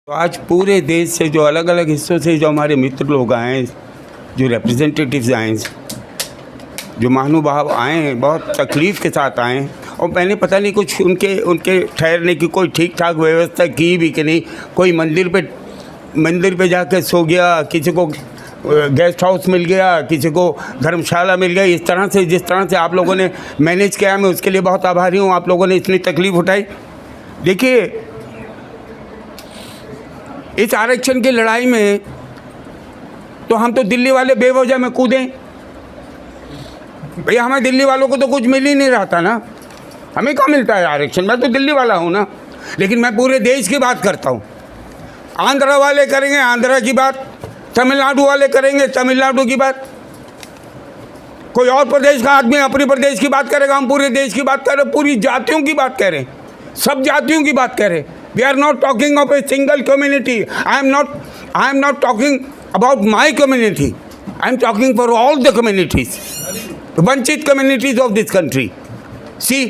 तो आज पूरे देश से जो अलग अलग हिस्सों से जो हमारे मित्र लोग आए हैं, जो रिप्रेजेंटेटिव्स आए हैं, जो महानुभाव आए हैं, बहुत तकलीफ़ के साथ आए हैं। और मैंने पता नहीं कुछ उनके ठहरने की कोई ठीक ठाक व्यवस्था की भी कि नहीं। कोई मंदिर पे जाकर सो गया, किसी को गेस्ट हाउस मिल गया, किसी को धर्मशाला मिल गया। इस तरह से जिस तरह से आप लोगों ने मैनेज किया, मैं उसके लिए बहुत आभारी हूँ। आप लोगों ने इतनी तकलीफ़ उठाई। देखिए, इस आरक्षण की लड़ाई में तो हम तो दिल्ली वाले बेवजह में कूदें। भैया, हमें दिल्ली वालों को तो कुछ मिल ही नहीं रहा था ना। हमें कहाँ मिलता है आरक्षण? मैं तो दिल्ली वाला हूँ ना। लेकिन मैं पूरे देश की बात करता हूँ। आंध्रा वाले करेंगे आंध्रा की बात, तमिलनाडु वाले करेंगे तमिलनाडु की बात, कोई और प्रदेश का आदमी अपने प्रदेश की बात करेगा। हम पूरे देश की बात कर रहे हैं, पूरी जातियों की बात कर रहे हैं, सब जातियों की बात कर रहे हैं। We are not talking of a single community. I am not talking about my community. I am talking for all the communities, वंचित communities of this country. See,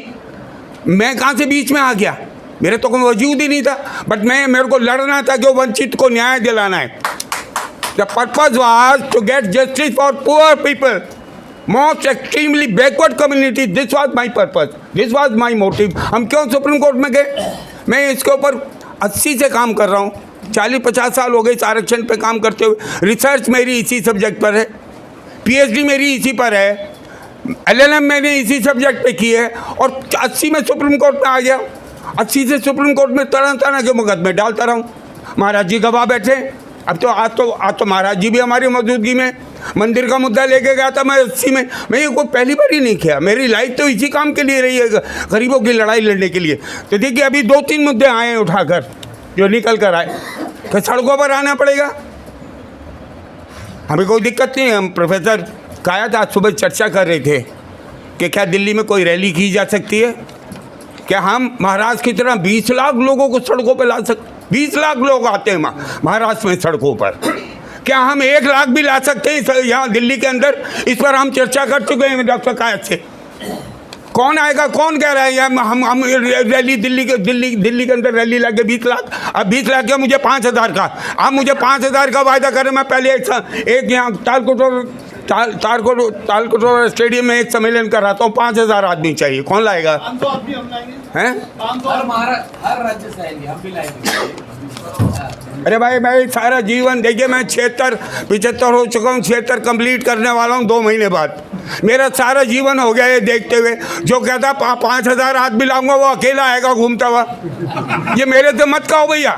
मैं कहाँ से बीच में आ गया? मेरे तो कोई वजूद ही नहीं था, बट मेरे को लड़ना था कि वंचित को न्याय दिलाना है। The purpose was to get justice for poor people, most extremely backward communities. This was my purpose. This was my motive. हम क्यों सुप्रीम कोर्ट में गए? मैं इसके ऊपर 80 से काम कर रहा हूँ। 40-50 साल हो गए इस आरक्षण पे काम करते हुए। रिसर्च मेरी इसी सब्जेक्ट पर है, पीएचडी मेरी इसी पर है, एलएलएम मैंने इसी सब्जेक्ट पे की है। और 80 में सुप्रीम कोर्ट में आ गया। 80 से सुप्रीम कोर्ट में तरह के मुकदमे डालता रहा हूँ। महाराज जी गवाह बैठे। अब तो आज तो महाराज जी भी हमारी मौजूदगी में मंदिर का मुद्दा लेके गया था। मैं 80 में मैं ये कोई पहली बार ही नहीं किया। मेरी लाइफ तो इसी काम के लिए रही है, गरीबों की लड़ाई लड़ने के लिए। तो देखिए, अभी 2-3 मुद्दे आए हैं उठाकर, जो निकल कर आए। तो सड़कों पर आना पड़ेगा, हमें कोई दिक्कत नहीं है। हम प्रोफेसर कायत आज सुबह चर्चा कर रहे थे कि क्या दिल्ली में कोई रैली की जा सकती है? क्या हम महाराष्ट्र की तरह 20 लाख लोगों को सड़कों पर ला सकते? 20 लाख लोग आते हैं महाराष्ट्र में सड़कों पर। क्या हम 1 लाख भी ला सकते हैं यहाँ दिल्ली के अंदर? इस पर हम चर्चा कर चुके हैं डॉक्टर कायत से। कौन आएगा? कौन कह रहा है यार हम रैली दिल्ली के अंदर रैली लगे 20 लाख? अब 20 लाख क्या, मुझे 5,000 का, आप मुझे 5,000 का वायदा करें। मैं पहले एक यहाँ तालकोटोर स्टेडियम में एक सम्मेलन कर रहा था। 5,000 आदमी चाहिए, कौन लाएगा? हैं? हर राज्य से आएंगे, हम भी लाएंगे। अरे भाई, मैं सारा जीवन, देखिए मैं 75 हो चुका हूँ, 76 कंप्लीट करने वाला हूँ 2 महीने बाद। मेरा सारा जीवन हो गया ये देखते हुए। जो कहता 5,000 आदमी लाऊंगा वो अकेला आएगा घूमता हुआ। ये मेरे से मत कहो भैया।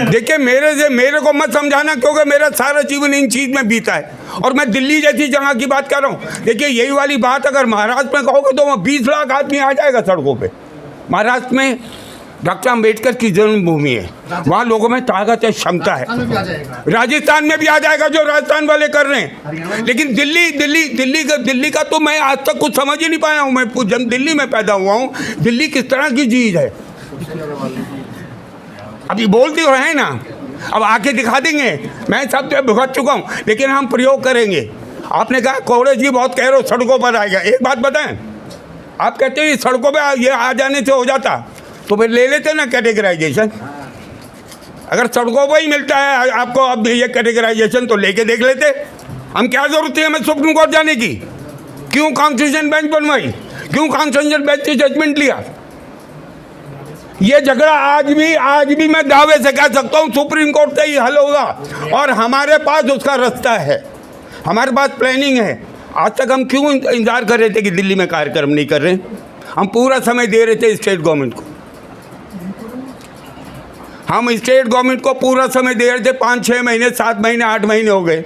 देखिए, मेरे को मत समझाना, क्योंकि मेरा सारा जीवन इन चीज़ में बीता है। और मैं दिल्ली जैसी जगह की बात कर रहा हूँ। देखिए, यही वाली बात अगर महाराष्ट्र में कहोगे तो वहाँ 20 लाख आदमी आ जाएगा सड़कों पर। महाराष्ट्र में डॉक्टर अम्बेडकर की जन्मभूमि है, वहाँ लोगों में ताकत है, क्षमता है। राजस्थान में भी आ जाएगा जो राजस्थान वाले कर रहे हैं। लेकिन दिल्ली का तो मैं आज तक कुछ समझ ही नहीं पाया हूँ। मैं जब दिल्ली में पैदा हुआ हूँ, दिल्ली किस तरह की चीज़ है। अभी बोलते हो रहे हैं ना, अब आके दिखा देंगे। मैं सब तो भुगत चुका हूँ, लेकिन हम प्रयोग करेंगे। आपने कहा कोड़े जी बहुत कह रहे हो सड़कों पर आएगा। एक बात बताएं, आप कहते हैं सड़कों पर ये आ जाने से हो जाता, तो फिर ले लेते ना कैटेगराइजेशन। अगर सड़कों पर ही मिलता है आपको अब ये कैटेगराइजेशन, तो लेके देख लेते। हम क्या जरूरत है हमें सुप्रीम कोर्ट जाने की? क्यों कॉन्स्टिट्यूशन बेंच बनवाई? क्यों कॉन्स्टिट्यूशन बेंच से जजमेंट लिया? ये झगड़ा आज भी मैं दावे से कह सकता हूँ सुप्रीम कोर्ट से ही हल होगा। और हमारे पास उसका रास्ता है, हमारे पास प्लानिंग है। आज तक हम क्यों इंतजार कर रहे थे कि दिल्ली में कार्यक्रम नहीं कर रहे? हम पूरा समय दे रहे थे स्टेट गवर्नमेंट को। हम स्टेट गवर्नमेंट को पूरा समय दे रहे थे। 5-6 महीने, 7 महीने, 8 महीने हो गए।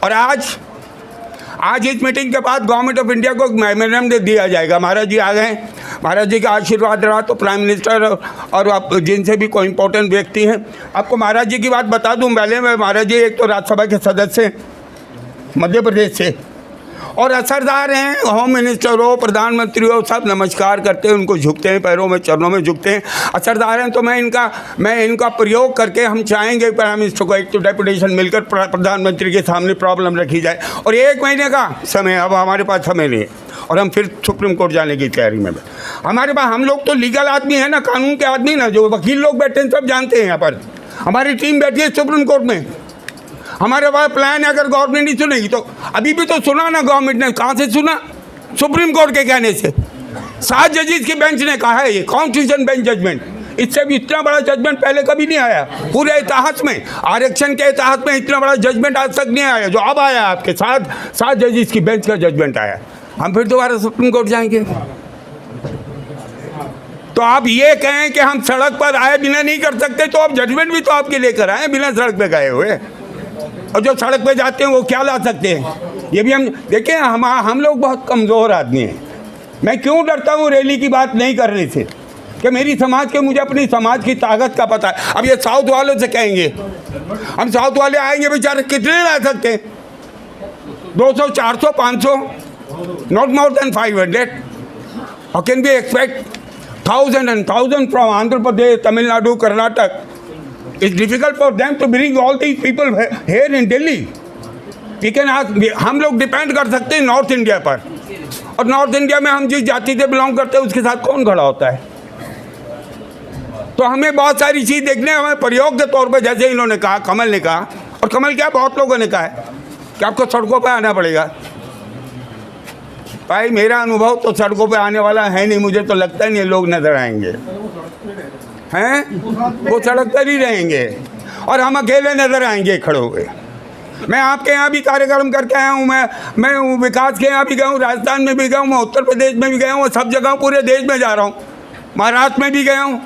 और आज इस मीटिंग के बाद गवर्नमेंट ऑफ इंडिया को मेमोरेंडम दे दिया जाएगा। महाराज जी आ गए, महाराज जी का आशीर्वाद रहा तो प्राइम मिनिस्टर और आप जिनसे भी कोई इंपॉर्टेंट व्यक्ति हैं। आपको महाराज जी की बात बता दूं पहले मैं। महाराज जी एक तो राज्यसभा के सदस्य हैं मध्य प्रदेश से, और असरदार हैं। होम मिनिस्टर हो, प्रधानमंत्री हो, सब नमस्कार करते हैं, उनको झुकते हैं, पैरों में चरणों में झुकते हैं। असरदार हैं। तो मैं इनका प्रयोग करके हम चाहेंगे प्राइम मिनिस्टर को एक तो डेपुटेशन मिलकर प्रधानमंत्री के सामने प्रॉब्लम रखी जाए। और 1 महीने का समय, अब हमारे पास समय नहीं है। और हम फिर सुप्रीम कोर्ट जाने की तैयारी में। हमारे पास, हम लोग तो लीगल आदमी है ना, कानून के आदमी ना, जो वकील लोग बैठे हैं सब जानते हैं यहाँ पर। हमारी टीम बैठी है सुप्रीम कोर्ट में, हमारे पास प्लान है। अगर गवर्नमेंट नहीं सुनेगी तो अभी भी तो सुना ना गवर्नमेंट ने, कहाँ से सुना? सुप्रीम कोर्ट के कहने से। 7 जजेस की बेंच ने कहा है, ये कॉन्स्टिट्यूशन बेंच जजमेंट, इससे भी इतना बड़ा जजमेंट पहले कभी नहीं आया पूरे इतिहास में, आरक्षण के इतिहास में इतना बड़ा जजमेंट आज तक नहीं आया जो अब आया। आपके 7 जजेस की बेंच का जजमेंट आया। हम फिर दोबारा सुप्रीम कोर्ट जाएंगे? तो आप ये कहें कि हम सड़क पर आए बिना नहीं कर सकते, तो आप जजमेंट भी तो आपके लेकर आए बिना सड़क पे गए हुए। और जो सड़क पे जाते हैं वो क्या ला सकते हैं? ये भी हम देखें। हम लोग बहुत कमज़ोर आदमी हैं। मैं क्यों डरता हूँ रैली की बात नहीं करने से कि मेरी समाज के, मुझे अपनी समाज की ताकत का पता है। अब ये साउथ वालों से कहेंगे, हम साउथ वाले आएंगे बेचारे, कितने ला सकते हैं? 200, 400, 500, not more than 500। How can we expect 1000 and 1000 from Andhra Pradesh, Tamil Nadu, Karnataka? It's difficult for them to bring all these people here in Delhi. We can ask, हम लोग डिपेंड कर सकते हैं नॉर्थ इंडिया पर, और north India में हम जिस जाति से बिलोंग करते हैं उसके साथ कौन खड़ा होता है? तो हमें बहुत सारी चीज़ देखने, हमें प्रयोग के तौर पर, जैसे इन्होंने कहा, कमल ने कहा, और कमल क्या बहुत लोगों ने कहा है कि आपको सड़कों पर आना पड़ेगा। भाई मेरा अनुभव तो सड़कों पे आने वाला है नहीं, मुझे तो लगता नहीं लोग नज़र आएंगे, हैं? वो सड़क पर ही रहेंगे और हम अकेले नज़र आएंगे खड़े हुए। मैं आपके यहाँ भी कार्यक्रम करके आया हूँ, मैं विकास के यहाँ भी गया हूँ, राजस्थान में भी गया हूँ, मैं उत्तर प्रदेश में भी गया हूँ, सब जगह पूरे देश में जा रहा हूँ, महाराष्ट्र में भी गया हूँ।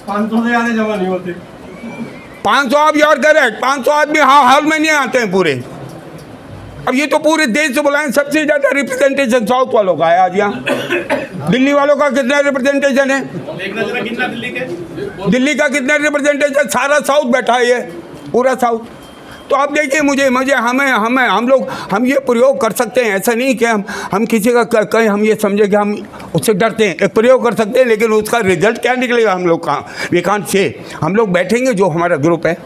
500 से आने जमा नहीं होते। 500 आप यार करेक्ट, 500 आदमी हाल में नहीं आते हैं पूरे। अब ये तो पूरे देश से बुलाएं, सबसे ज़्यादा रिप्रेजेंटेशन साउथ वालों का है आज यहाँ। दिल्ली वालों का कितना रिप्रेजेंटेशन है? दिल्ली का कितना रिप्रेजेंटेशन? सारा साउथ बैठा है, ये पूरा साउथ। तो आप देखिए, मुझे हम ये प्रयोग कर सकते हैं। ऐसा नहीं कि हम किसी का कहीं हम ये समझे कि हम उससे डरते हैं। एक प्रयोग कर सकते हैं, लेकिन उसका रिजल्ट क्या निकलेगा हम लोग कहाँ, वी कांट से। हम लोग बैठेंगे, जो हमारा ग्रुप है,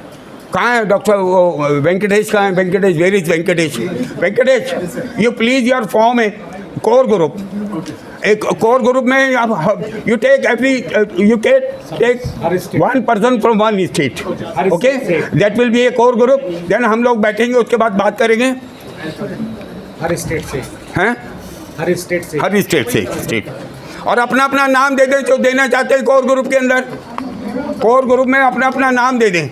कहाँ है डॉक्टर वेंकटेश? कहाँ है Venkatesh? Where is Venkatesh? Venkatesh, you please your form है कोर ग्रुप। एक कोर ग्रुप में आप you take you take 1 person from 1 state, okay? That will be a core group. Then हम लोग बैठेंगे, उसके बाद बात करेंगे। हर स्टेट से हैं? हर स्टेट से स्टेट, और अपना अपना नाम दे दें जो देना चाहते हैं कोर ग्रुप के अंदर। कोर ग्रुप में अपना अपना नाम दे दें।